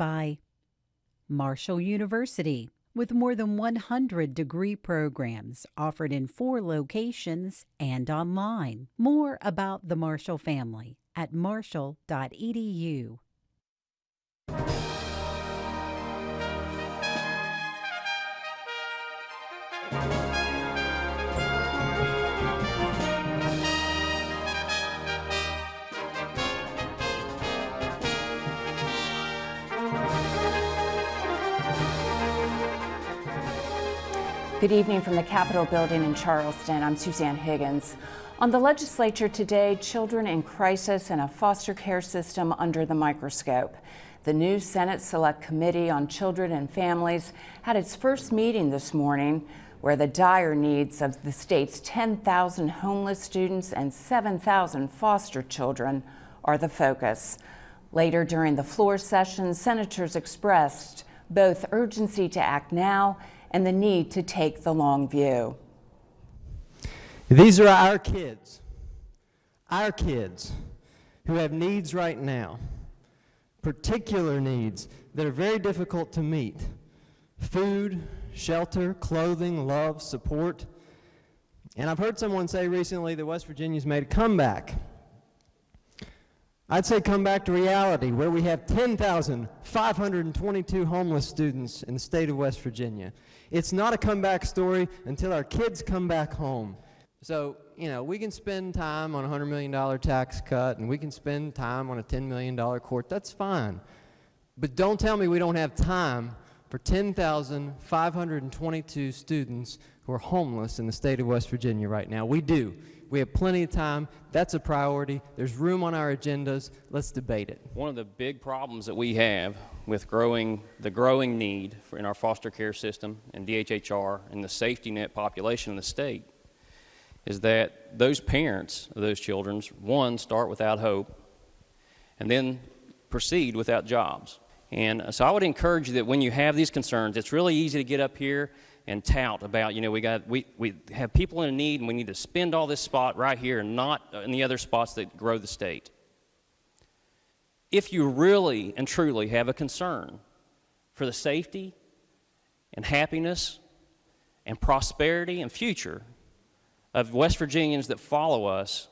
by Marshall University, with more than 100 degree programs offered in 4 locations and online. More about the Marshall family at marshall.edu. Good evening from the Capitol building in Charleston. I'm Suzanne Higgins. On the legislature today, children in crisis and a foster care system under the microscope. The new Senate Select Committee on Children and Families had its first meeting this morning, where the dire needs of the state's 10,000 homeless students and 7,000 foster children are the focus. Later during the floor session, senators expressed both urgency to act now and the need to take the long view. These are our kids who have needs right now, particular needs that are very difficult to meet. Food, shelter, clothing, love, support. And I've heard someone say recently that West Virginia's made a comeback. I'd say come back to reality, where we have 10,522 homeless students in the state of West Virginia. It's not a comeback story until our kids come back home. So, we can spend time on a $100 million tax cut, and we can spend time on a $10 million court. That's fine. But don't tell me we don't have time for 10,522 students who are homeless in the state of West Virginia right now. We do. We have plenty of time. That's a priority. There's room on our agendas. Let's debate it. One of the big problems that we have with the growing need in our foster care system and DHHR and the safety net population in the state is that those parents of those children, one, start without hope and then proceed without jobs. And so I would encourage you that when you have these concerns, it's really easy to get up here and tout about, we have people in need and we need to spend all this spot right here and not in the other spots that grow the state. If you really and truly have a concern for the safety and happiness and prosperity and future of West Virginians that follow us,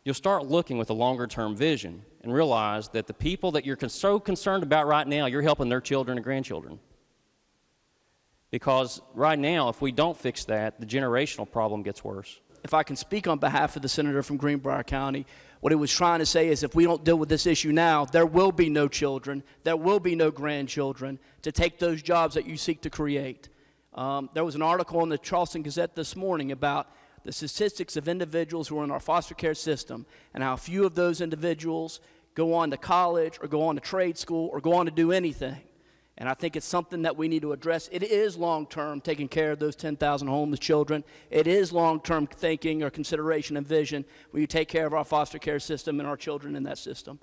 you'll start looking with a longer-term vision and realize that the people that you're so concerned about right now, you're helping their children and grandchildren. Because right now, if we don't fix that, the generational problem gets worse. If I can speak on behalf of the senator from Greenbrier County, what he was trying to say is if we don't deal with this issue now, there will be no children, there will be no grandchildren to take those jobs that you seek to create. There was an article in the Charleston Gazette this morning about the statistics of individuals who are in our foster care system and how few of those individuals go on to college or go on to trade school or go on to do anything. And I think it's something that we need to address. It is long-term taking care of those 10,000 homeless children. It is long-term thinking or consideration and vision when you take care of our foster care system and our children in that system.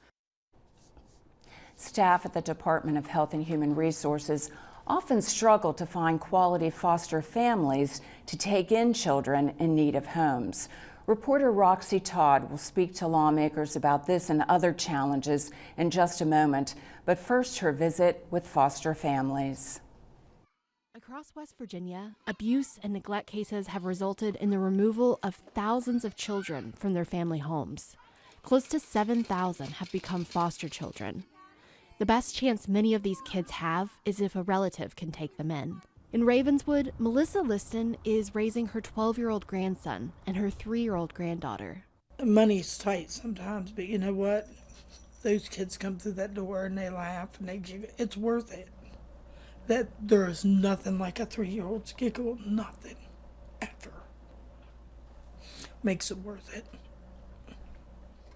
Staff at the Department of Health and Human Resources often struggle to find quality foster families to take in children in need of homes. Reporter Roxy Todd will speak to lawmakers about this and other challenges in just a moment, but first her visit with foster families. Across West Virginia, abuse and neglect cases have resulted in the removal of thousands of children from their family homes. Close to 7,000 have become foster children. The best chance many of these kids have is if a relative can take them in. In Ravenswood, Melissa Liston is raising her 12-year-old grandson and her 3-year-old granddaughter. Money's tight sometimes, but you know what? Those kids come through that door and they laugh and it's worth it. That there is nothing like a 3-year-old's giggle, nothing, ever. Makes it worth it.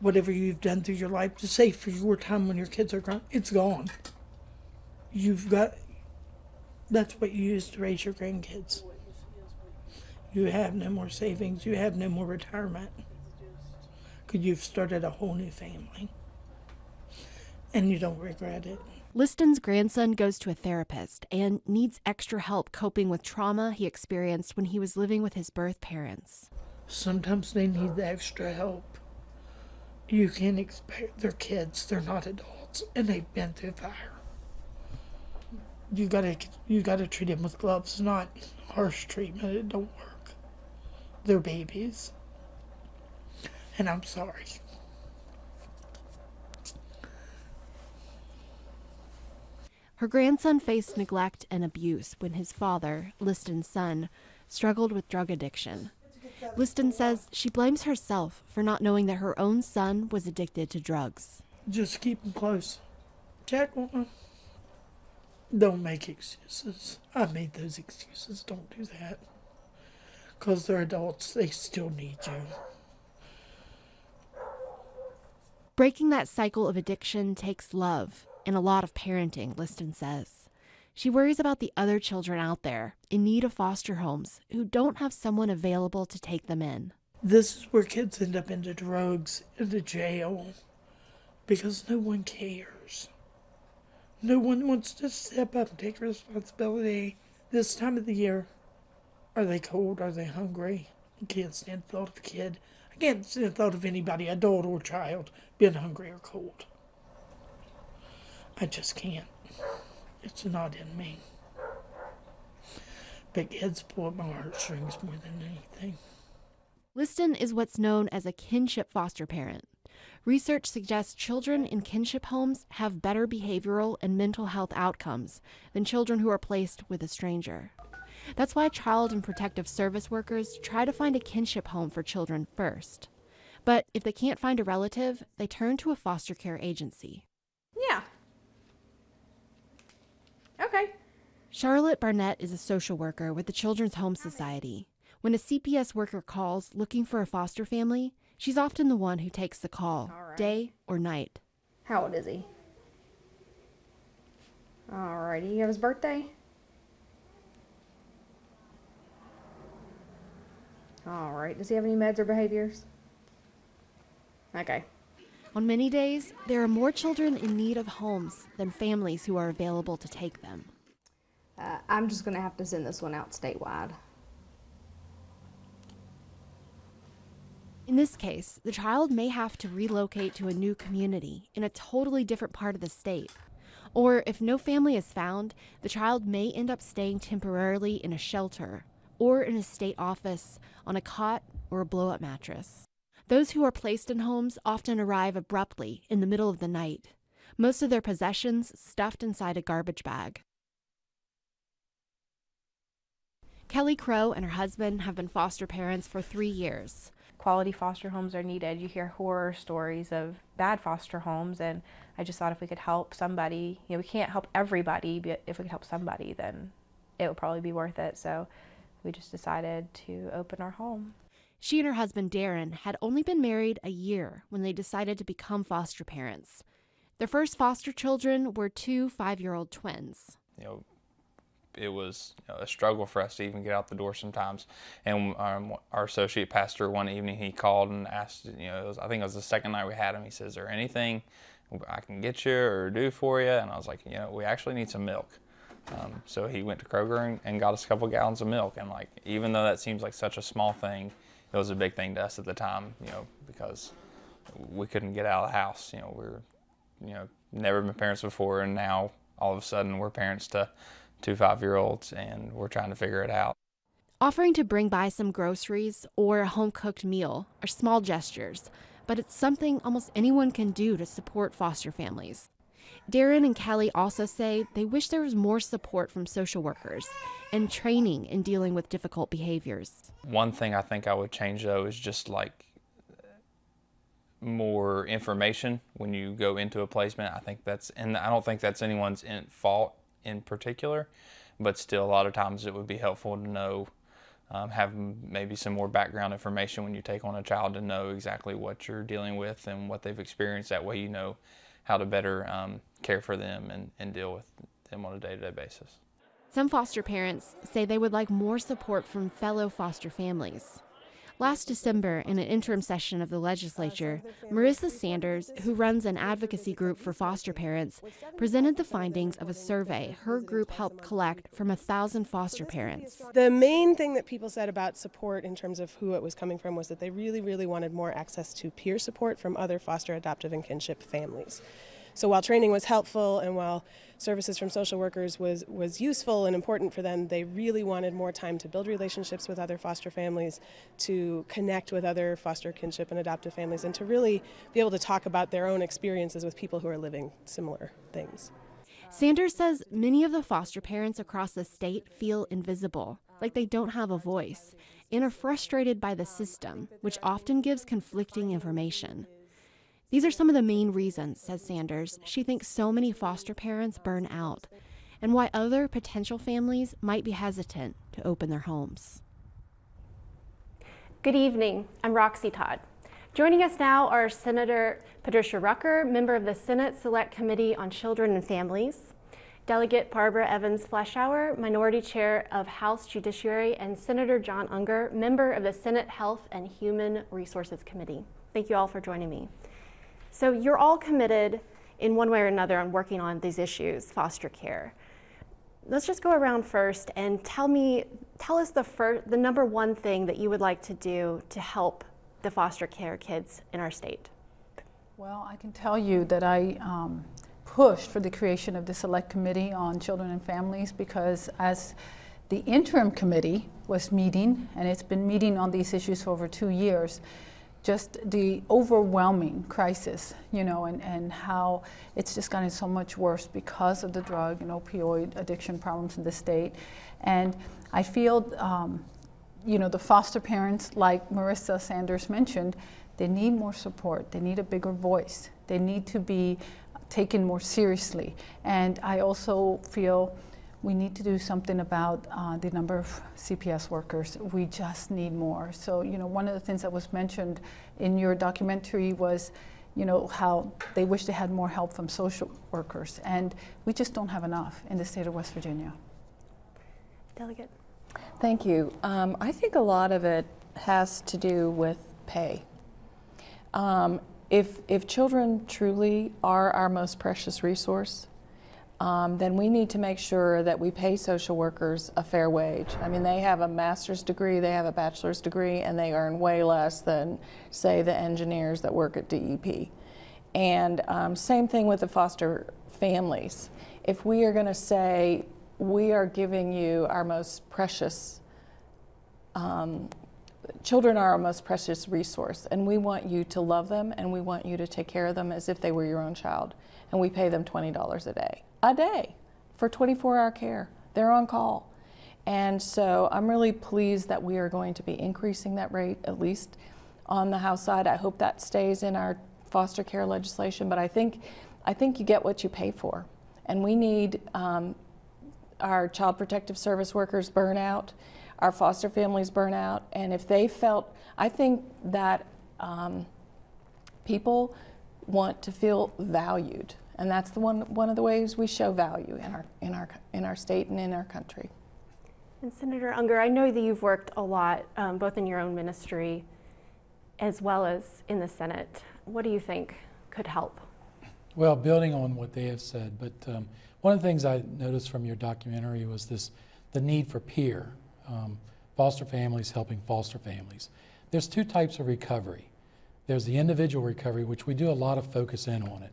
Whatever you've done through your life to save for your time when your kids are gone, it's gone. That's what you use to raise your grandkids. You have no more savings. You have no more retirement. Because you've started a whole new family. And you don't regret it. Liston's grandson goes to a therapist and needs extra help coping with trauma he experienced when he was living with his birth parents. Sometimes they need the extra help. You can't expect, they're kids, they're not adults, and they've been through fire. You gotta treat them with gloves, not harsh treatment. It don't work. They're babies. And I'm sorry. Her grandson faced neglect and abuse when his father, Liston's son, struggled with drug addiction. Liston says she blames herself for not knowing that her own son was addicted to drugs. Just keep them close. Check on them. Don't make excuses. I made those excuses. Don't do that. Because they're adults. They still need you. Breaking that cycle of addiction takes love and a lot of parenting, Liston says. She worries about the other children out there in need of foster homes who don't have someone available to take them in. This is where kids end up into drugs, into jail, because no one cares. No one wants to step up and take responsibility. This time of the year, are they cold? Are they hungry? You can't stand the thought of a kid. I can't stand the thought of anybody, adult or child, being hungry or cold. I just can't. It's not in me. But kids pull at my heartstrings more than anything. Liston is what's known as a kinship foster parent. Research suggests children in kinship homes have better behavioral and mental health outcomes than children who are placed with a stranger. That's why child and protective service workers try to find a kinship home for children first. But if they can't find a relative, they turn to a foster care agency. Yeah. Okay. Charlotte Barnett is a social worker with the Children's Home Society. When a CPS worker calls looking for a foster family, she's often the one who takes the call, day or night. How old is he? Alrighty, you have his birthday? Alright, does he have any meds or behaviors? Okay. On many days, there are more children in need of homes than families who are available to take them. I'm just going to have to send this one out statewide. In this case, the child may have to relocate to a new community in a totally different part of the state. Or if no family is found, the child may end up staying temporarily in a shelter or in a state office on a cot or a blow-up mattress. Those who are placed in homes often arrive abruptly in the middle of the night, most of their possessions stuffed inside a garbage bag. Kelly Crow and her husband have been foster parents for 3 years. Quality foster homes are needed. You hear horror stories of bad foster homes, and I just thought if we could help somebody, we can't help everybody, but if we could help somebody, then it would probably be worth it. So we just decided to open our home. She and her husband Darren had only been married a year when they decided to become foster parents. Their first foster children were 2 5-year-old twins. It was a struggle for us to even get out the door sometimes. And our associate pastor one evening, he called and asked, I think it was the second night we had him, he says, is there anything I can get you or do for you? And I was like, we actually need some milk. So he went to Kroger and got us a couple gallons of milk. And even though that seems like such a small thing, it was a big thing to us at the time, because we couldn't get out of the house. We were, never been parents before, and now all of a sudden we're parents to 2 5-year-olds, and we're trying to figure it out. Offering to bring by some groceries or a home-cooked meal are small gestures, but it's something almost anyone can do to support foster families. Darren and Kelly also say they wish there was more support from social workers and training in dealing with difficult behaviors. One thing I think I would change, though, is just more information when you go into a placement. And I don't think that's anyone's fault in particular, but still a lot of times it would be helpful to know, have maybe some more background information when you take on a child to know exactly what you're dealing with and what they've experienced. That way you know how to better care for them and deal with them on a day-to-day basis. Some foster parents say they would like more support from fellow foster families. Last December, in an interim session of the legislature, Marissa Sanders, who runs an advocacy group for foster parents, presented the findings of a survey her group helped collect from 1,000 foster parents. The main thing that people said about support in terms of who it was coming from was that they really, really wanted more access to peer support from other foster, adoptive, and kinship families. So while training was helpful and while services from social workers was useful and important for them, they really wanted more time to build relationships with other foster families, to connect with other foster kinship and adoptive families, and to really be able to talk about their own experiences with people who are living similar things. Sanders says many of the foster parents across the state feel invisible, like they don't have a voice, and are frustrated by the system, which often gives conflicting information. These are some of the main reasons, says Sanders, she thinks so many foster parents burn out, and why other potential families might be hesitant to open their homes. Good evening. I'm Roxy Todd. Joining us now are Senator Patricia Rucker, member of the Senate Select Committee on Children and Families, Delegate Barbara Evans-Fleischauer, Minority Chair of House Judiciary, and Senator John Unger, member of the Senate Health and Human Resources Committee. Thank you all for joining me. So you're all committed in one way or another on working on these issues, foster care. Let's just go around first and tell us the number one thing that you would like to do to help the foster care kids in our state. Well, I can tell you that I pushed for the creation of the Select Committee on Children and Families, because as the interim committee was meeting, and it's been meeting on these issues for over 2 years, just the overwhelming crisis, and how it's just gotten so much worse because of the drug and opioid addiction problems in the state. And I feel, the foster parents, like Marissa Sanders mentioned, they need more support. They need a bigger voice. They need to be taken more seriously. And I also feel we need to do something about the number of CPS workers. We just need more. So, one of the things that was mentioned in your documentary was, how they wish they had more help from social workers. And we just don't have enough in the state of West Virginia. Delegate. Thank you. I think a lot of it has to do with pay. If children truly are our most precious resource, then we need to make sure that we pay social workers a fair wage. I mean, they have a master's degree, they have a bachelor's degree, and they earn way less than, say, the engineers that work at DEP. And same thing with the foster families. If we are going to say, we are giving you our most precious, children are our most precious resource, and we want you to love them, and we want you to take care of them as if they were your own child. And we pay them $20 a day for 24-hour care. They're on call. And so I'm really pleased that we are going to be increasing that rate, at least on the House side. I hope that stays in our foster care legislation, but I think you get what you pay for. And we need our Child Protective Service workers burn out, our foster families burn out, and if they felt, I think that people want to feel valued. And that's one of the ways we show value in our state and in our country. And Senator Unger, I know that you've worked a lot, both in your own ministry as well as in the Senate. What do you think could help? Well, building on what they have said, but one of the things I noticed from your documentary was the need for peer, foster families helping foster families. There's two types of recovery. There's the individual recovery, which we do a lot of focus in on it.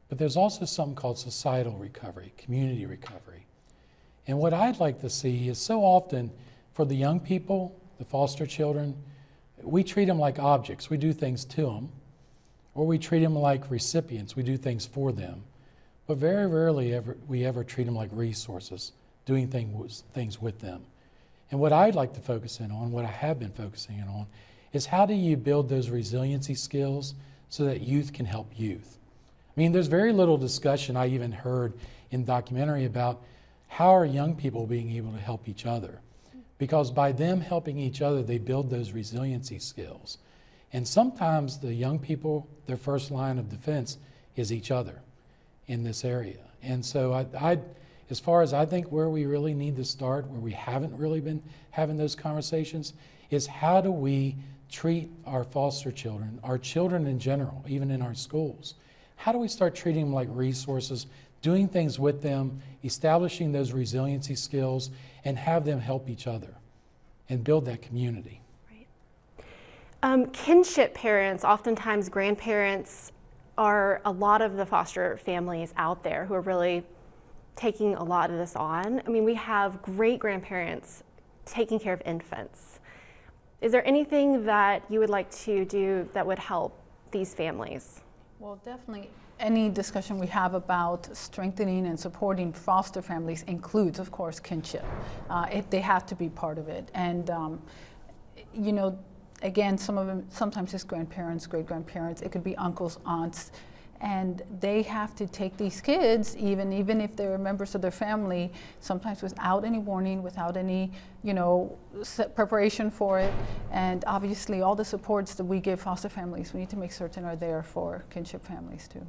But there's also something called societal recovery, community recovery. And what I'd like to see is so often for the young people, the foster children, we treat them like objects. We do things to them, or we treat them like recipients. We do things for them. But very rarely we ever treat them like resources, doing things with them. And what I'd like to focus in on, what I have been focusing in on, is how do you build those resiliency skills so that youth can help youth? I mean, there's very little discussion I even heard in the documentary about how are young people being able to help each other. Because by them helping each other, they build those resiliency skills. And sometimes the young people, their first line of defense is each other in this area. And so as far as I think where we really need to start, where we haven't really been having those conversations, is how do we treat our foster children, our children in general, even in our schools? How do we start treating them like resources, doing things with them, establishing those resiliency skills, and have them help each other and build that community? Right. Kinship parents, oftentimes grandparents, are a lot of the foster families out there who are really taking a lot of this on. I mean, we have great grandparents taking care of infants. Is there anything that you would like to do that would help these families? Well, definitely any discussion we have about strengthening and supporting foster families includes, of course, kinship. They have to be part of it. And, you know, again, some of them, sometimes it's grandparents, great-grandparents, it could be uncles, aunts, and they have to take these kids, even if they're members of their family, sometimes without any warning, without any, you know, preparation for it. And obviously all the supports that we give foster families, we need to make certain are there for kinship families too.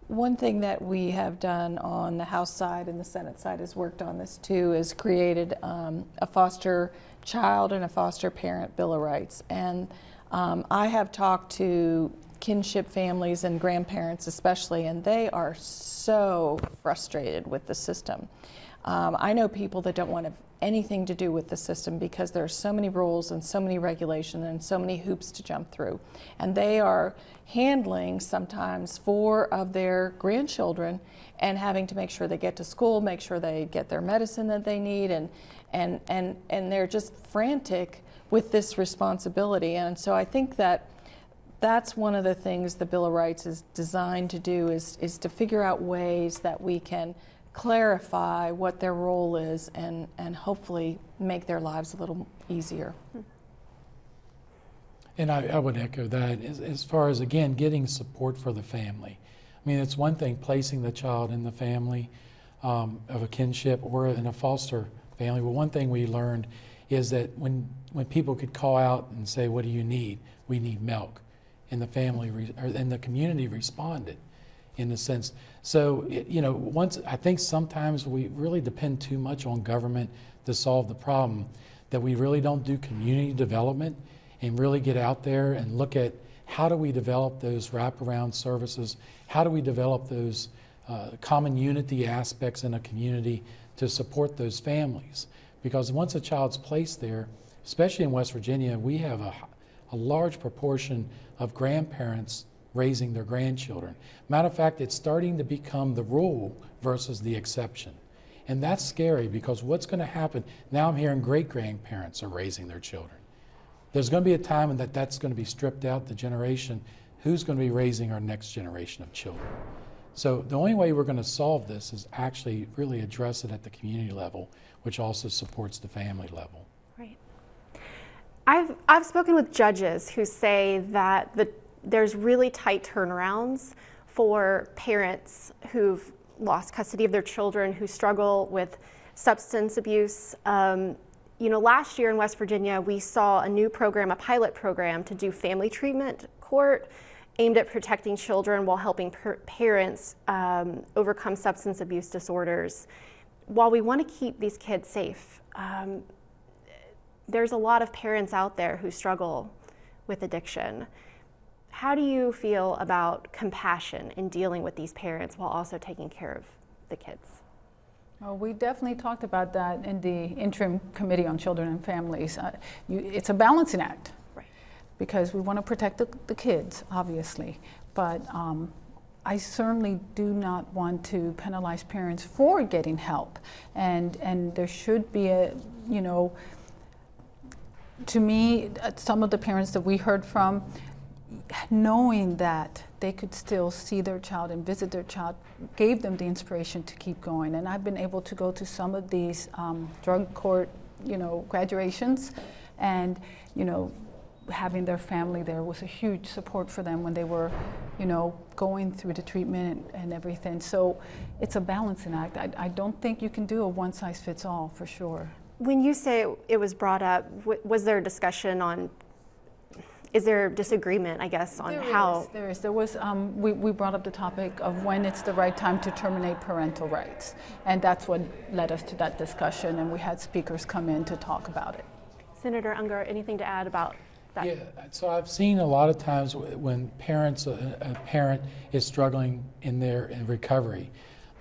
One thing that we have done on the House side and the Senate side has worked on this too, is created a foster child and a foster parent Bill of Rights. And I have talked to kinship families and grandparents especially, and they are so frustrated with the system. I know people that don't want to have anything to do with the system because there are so many rules and so many regulations and so many hoops to jump through. And they are handling sometimes 4 of their grandchildren and having to make sure they get to school, make sure they get their medicine that they need, and they're just frantic with this responsibility. And so I think that that's one of the things the Bill of Rights is designed to do, is to figure out ways that we can clarify what their role is and hopefully make their lives a little easier. And I would echo that as far as, again, getting support for the family. I mean, it's one thing placing the child in the family of a kinship or in a foster family. But one thing we learned is that when people could call out and say, what do you need? We need milk. And the family and the community responded in a sense. So, you know, I think sometimes we really depend too much on government to solve the problem, that we really don't do community development and really get out there and look at how do we develop those wraparound services, how do we develop those common unity aspects in a community to support those families. Because once a child's placed there, especially in West Virginia, we have a large proportion of grandparents raising their grandchildren. Matter of fact, it's starting to become the rule versus the exception. And that's scary because what's going to happen, now I'm hearing great-grandparents are raising their children. There's going to be a time when that's going to be stripped out, the generation, who's going to be raising our next generation of children. So the only way we're going to solve this is actually really address it at the community level, which also supports the family level. Right. I've spoken with judges who say that there's really tight turnarounds for parents who've lost custody of their children, who struggle with substance abuse. You know, last year in West Virginia, we saw a new program, a pilot program, to do family treatment court aimed at protecting children while helping parents overcome substance abuse disorders. While we want to keep these kids safe, there's a lot of parents out there who struggle with addiction. How do you feel about compassion in dealing with these parents while also taking care of the kids? Well, we definitely talked about that in the interim committee on children and families. It's a balancing act, right? Because we want to protect the kids, obviously, but I certainly do not want to penalize parents for getting help, and there should be a, you know, to me, some of the parents that we heard from, knowing that they could still see their child and visit their child gave them the inspiration to keep going. And I've been able to go to some of these drug court, you know, graduations, and, you know, having their family there was a huge support for them when they were, you know, going through the treatment and everything. So it's a balancing act. I don't think you can do a one-size-fits-all, for sure. When you say it was brought up, was there a discussion on, is there disagreement, I guess, on how? There is. There was, we brought up the topic of when it's the right time to terminate parental rights. And that's what led us to that discussion, and we had speakers come in to talk about it. Senator Unger, anything to add about that? Yeah, so I've seen a lot of times when a parent is struggling in recovery,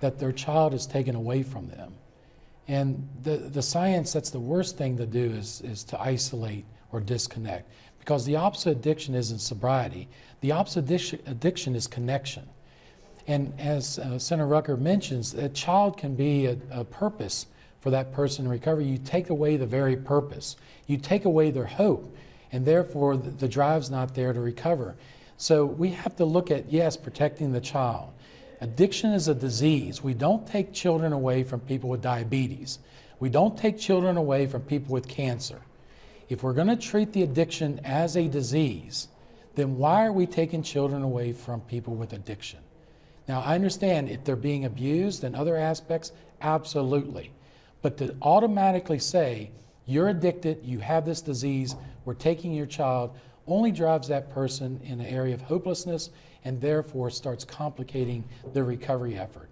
that their child is taken away from them. And the science, that's the worst thing to do is to isolate or disconnect. because the opposite addiction isn't sobriety. The opposite addiction is connection. And as Senator Rucker mentions, a child can be a purpose for that person in recovery. You take away the very purpose. You take away their hope, and therefore the drive's not there to recover. So we have to look at, yes, protecting the child. Addiction is a disease. We don't take children away from people with diabetes. We don't take children away from people with cancer. If we're going to treat the addiction as a disease, then why are we taking children away from people with addiction? Now, I understand if they're being abused and other aspects, absolutely. But to automatically say, you're addicted, you have this disease, we're taking your child, only drives that person in an area of hopelessness and therefore starts complicating the recovery effort.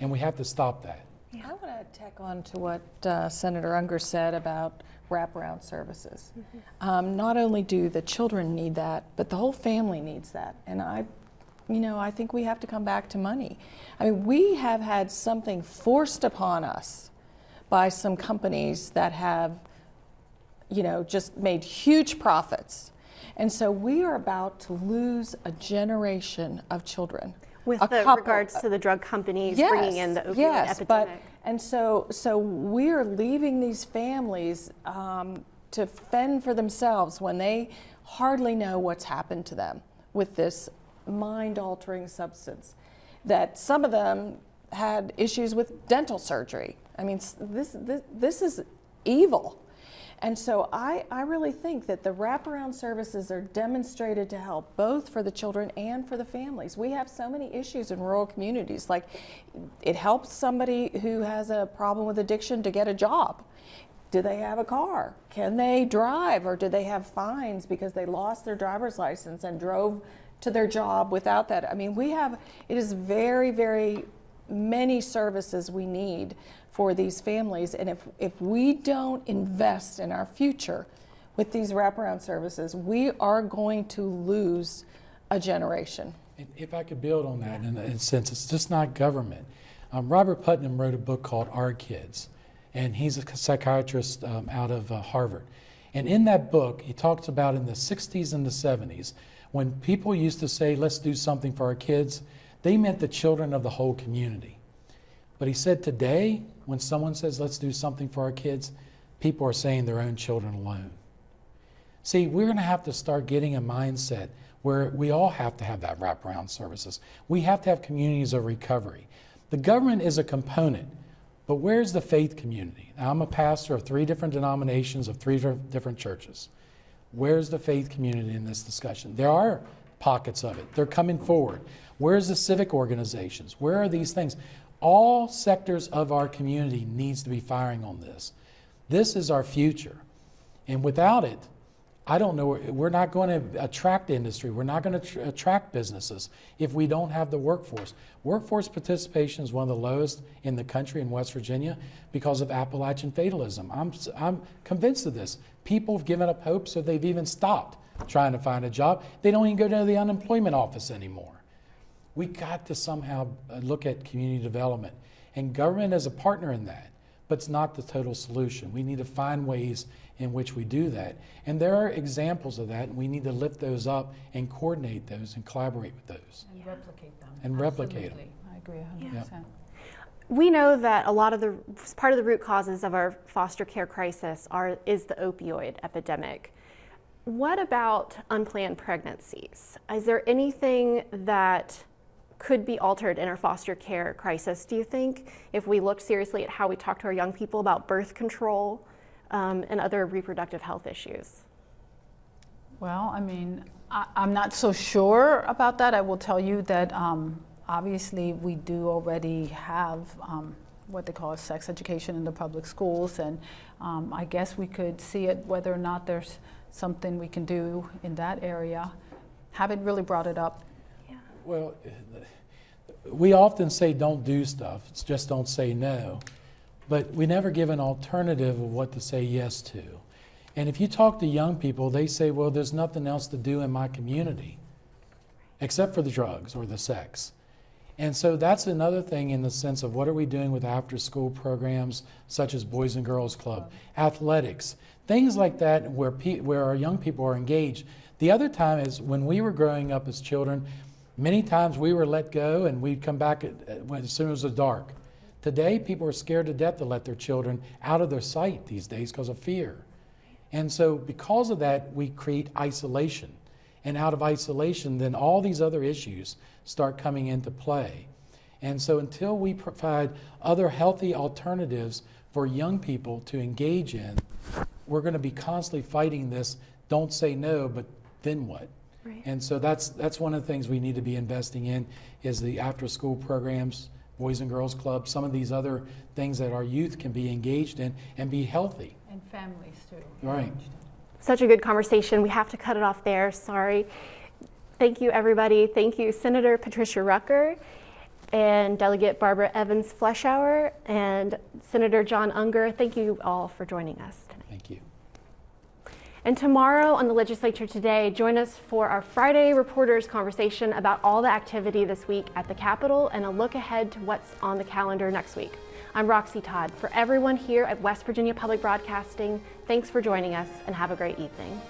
And we have to stop that. I want to tack on to what Senator Unger said about wraparound services. Not only do the children need that, but the whole family needs that. And I think we have to come back to money. I mean, we have had something forced upon us by some companies that have, just made huge profits. And so we are about to lose a generation of children. With regards to the drug companies bringing in the opioid epidemic. So we're leaving these families to fend for themselves when they hardly know what's happened to them with this mind-altering substance. That some of them had issues with dental surgery. I mean, this is evil. And so I really think that the wraparound services are demonstrated to help both for the children and for the families. We have so many issues in rural communities. Like, it helps somebody who has a problem with addiction to get a job. Do they have a car? Can they drive? Or do they have fines because they lost their driver's license and drove to their job without that? I mean, it is very, very many services we need for these families, and if we don't invest in our future with these wraparound services, we are going to lose a generation. If I could build on that, in a sense, it's just not government. Robert Putnam wrote a book called Our Kids, and he's a psychiatrist out of Harvard. And in that book, he talks about in the 60s and the 70s, when people used to say, let's do something for our kids, they meant the children of the whole community. But he said today, when someone says, let's do something for our kids, people are saying their own children alone. See, we're going to have to start getting a mindset where we all have to have that wraparound services. We have to have communities of recovery. The government is a component, but where's the faith community? Now, I'm a pastor of 3 different denominations of 3 different churches. Where's the faith community in this discussion? There are pockets of it. They're coming forward. Where's the civic organizations? Where are these things? All sectors of our community needs to be firing on this. This is our future. And without it, I don't know, we're not going to attract industry. We're not going to attract businesses if we don't have the workforce. Workforce participation is one of the lowest in the country in West Virginia because of Appalachian fatalism. I'm convinced of this. People have given up hope, so they've even stopped trying to find a job. They don't even go to the unemployment office anymore. We got to somehow look at community development, and government is a partner in that, but it's not the total solution. We need to find ways in which we do that, and there are examples of that, and we need to lift those up and coordinate those and collaborate with those. And replicate them. And replicate them. I agree 100%. Yeah. We know that a lot of part of the root causes of our foster care crisis is the opioid epidemic. What about unplanned pregnancies? Is there anything that could be altered in our foster care crisis, do you think, if we look seriously at how we talk to our young people about birth control and other reproductive health issues? Well, I mean, I'm not so sure about that. I will tell you that obviously we do already have what they call sex education in the public schools, and I guess we could see it whether or not there's something we can do in that area. Haven't really brought it up. Well, we often say don't do stuff, it's just don't say no. But we never give an alternative of what to say yes to. And if you talk to young people, they say, well, there's nothing else to do in my community except for the drugs or the sex. And so that's another thing in the sense of what are we doing with after-school programs such as Boys and Girls Club, athletics, things like that where our young people are engaged. The other time is when we were growing up as children, many times we were let go and we'd come back as soon as it was dark. Today, people are scared to death to let their children out of their sight these days because of fear. And so because of that, we create isolation. And out of isolation, then all these other issues start coming into play. And so until we provide other healthy alternatives for young people to engage in, we're going to be constantly fighting this, don't say no, but then what? Right. And so that's one of the things we need to be investing in is the after-school programs, Boys and Girls Club, some of these other things that our youth can be engaged in and be healthy. And families too. Right. Such a good conversation. We have to cut it off there. Sorry. Thank you, everybody. Thank you, Senator Patricia Rucker and Delegate Barbara Evans-Fleischauer and Senator John Unger. Thank you all for joining us tonight. Thank you. And tomorrow on the Legislature Today, join us for our Friday Reporters conversation about all the activity this week at the Capitol and a look ahead to what's on the calendar next week. I'm Roxy Todd. For everyone here at West Virginia Public Broadcasting, thanks for joining us and have a great evening.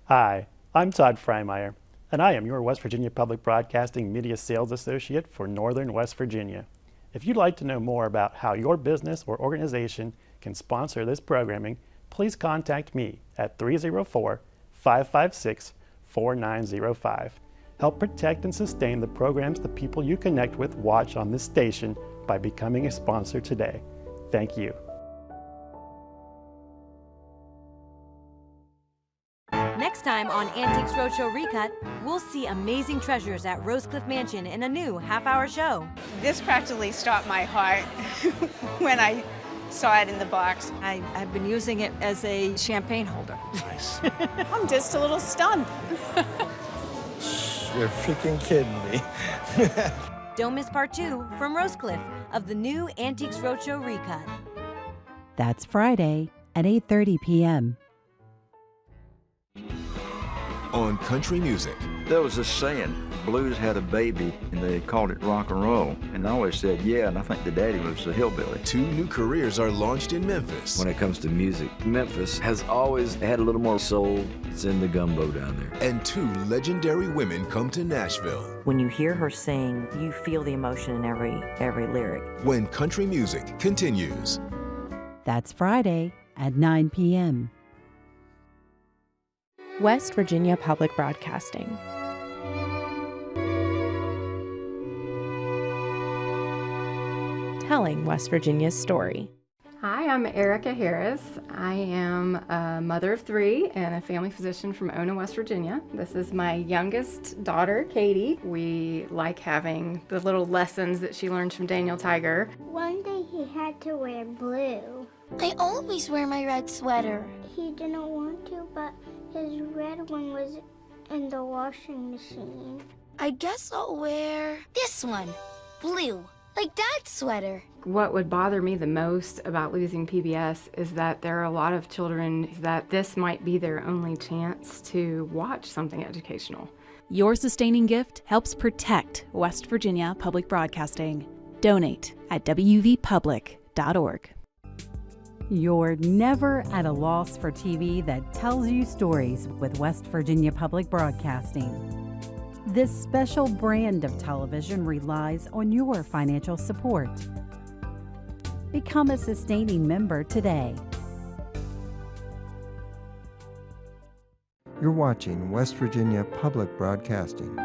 Hi, I'm Todd Freimeyer, and I am your West Virginia Public Broadcasting Media Sales Associate for Northern West Virginia. If you'd like to know more about how your business or organization can sponsor this programming, please contact me at 304-556-4905. Help protect and sustain the programs the people you connect with watch on this station by becoming a sponsor today. Thank you. Next time on Antiques Roadshow Recut, we'll see amazing treasures at Rosecliff Mansion in a new half-hour show. This practically stopped my heart when I saw it in the box. I've been using it as a champagne holder. Nice. I'm just a little stunned. You're freaking kidding me. Don't miss part 2 from Rosecliff of the new Antiques Roadshow Recut. That's Friday at 8:30 p.m. On country music. There was this saying, blues had a baby, and they called it rock and roll. And I always said, yeah, and I think the daddy was a hillbilly. 2 new careers are launched in Memphis. When it comes to music, Memphis has always had a little more soul. It's in the gumbo down there. And 2 legendary women come to Nashville. When you hear her sing, you feel the emotion in every lyric. When country music continues. That's Friday at 9 p.m. West Virginia Public Broadcasting. Telling West Virginia's story. Hi, I'm Erica Harris. I am a mother of 3 and a family physician from Ona, West Virginia. This is my youngest daughter, Katie. We like having the little lessons that she learns from Daniel Tiger. One day he had to wear blue. I always wear my red sweater. He didn't want to, but his red one was in the washing machine. I guess I'll wear this one, blue, like Dad's sweater. What would bother me the most about losing PBS is that there are a lot of children that this might be their only chance to watch something educational. Your sustaining gift helps protect West Virginia Public Broadcasting. Donate at wvpublic.org. You're never at a loss for TV that tells you stories with West Virginia Public Broadcasting. This special brand of television relies on your financial support. Become a sustaining member today. You're watching West Virginia Public Broadcasting.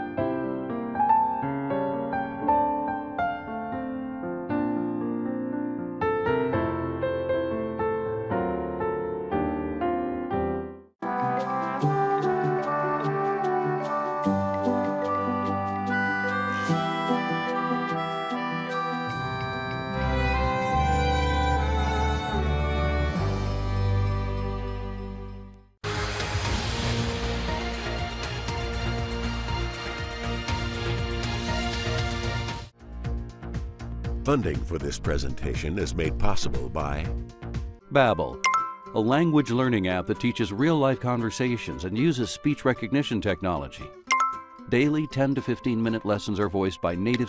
Funding for this presentation is made possible by Babbel, a language learning app that teaches real-life conversations and uses speech recognition technology. Daily 10 to 15-minute lessons are voiced by native